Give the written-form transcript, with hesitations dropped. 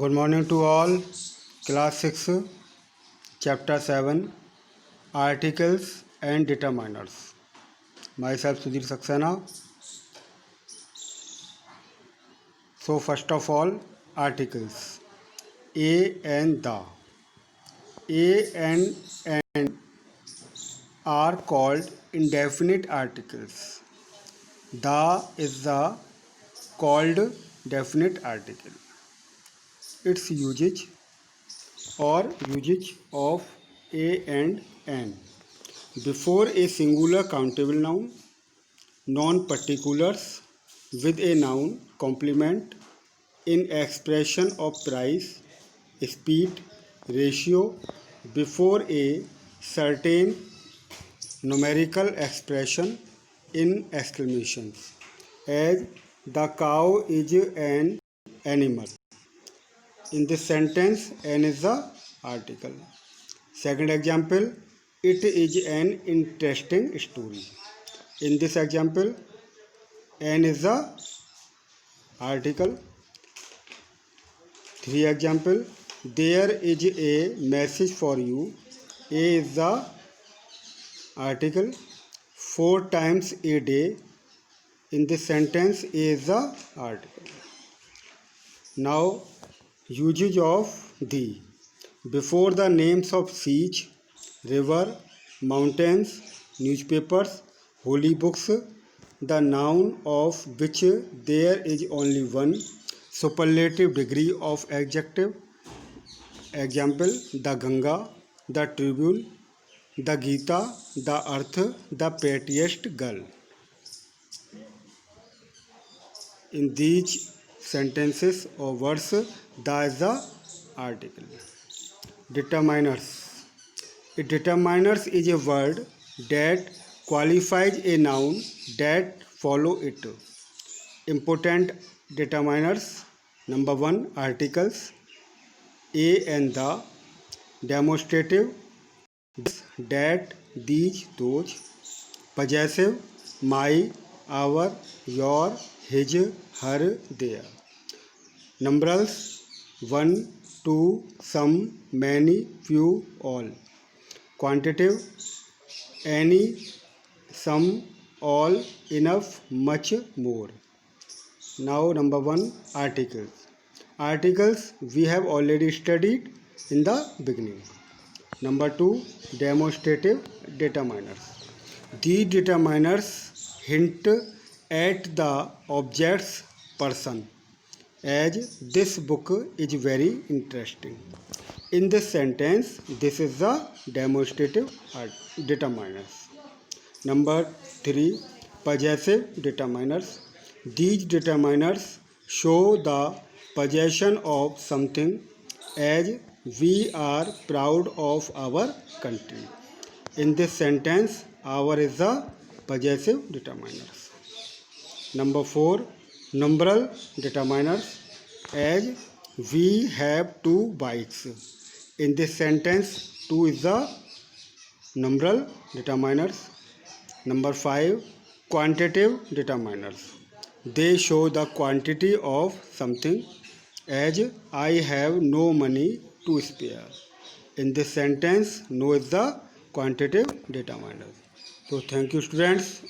Good morning to all. Class 6, Chapter 7, Articles and Determiners. Myself Sudhir Saxena. So first of all, articles. A and the. A and are called indefinite articles. The is the called definite article. Its usage of a and an before a singular countable noun, non-particulars with a noun complement in expression of price, speed, ratio before a certain numerical expression in exclamations, as the cow is an animal. In this sentence, an is the article. Second example, it is an interesting story. In this example, an is the article. 3 example, there is a message for you. A is the article. 4 times a day. In this sentence, A is the article. Now, usage of the. Before the names of seas, river, mountains, newspapers, holy books, the noun of which there is only one superlative degree of adjective. Example, the Ganga, the Tribune, the Gita, the Earth, the prettiest girl. In these sentences or words, the is the article. Determiners. A determiners is a word that qualifies a noun that follow it. Important determiners. Number 1, articles. A and the. Demonstrative. This, that, these, those. Possessive. My, our, your, his, her, their. Numerals. 1, 2, some, many, few, all. Quantitative. Any, some, all, enough, much, more. Now number 1, articles. Articles we have already studied in the beginning. Number 2, demonstrative determiners. These determiners hint at the object's person, as this book is very interesting. In this sentence, this is the demonstrative determiners. Number 3, possessive determiners. These determiners show the possession of something, as we are proud of our country. In this sentence, our is the possessive determiners. Number 4, numeral determiners, as we have 2 bikes. In this sentence, 2 is the numeral determiners. Number 5, quantitative determiners. They show the quantity of something, as I have no money to spare. In this sentence, no is the quantitative determiner. So thank you students.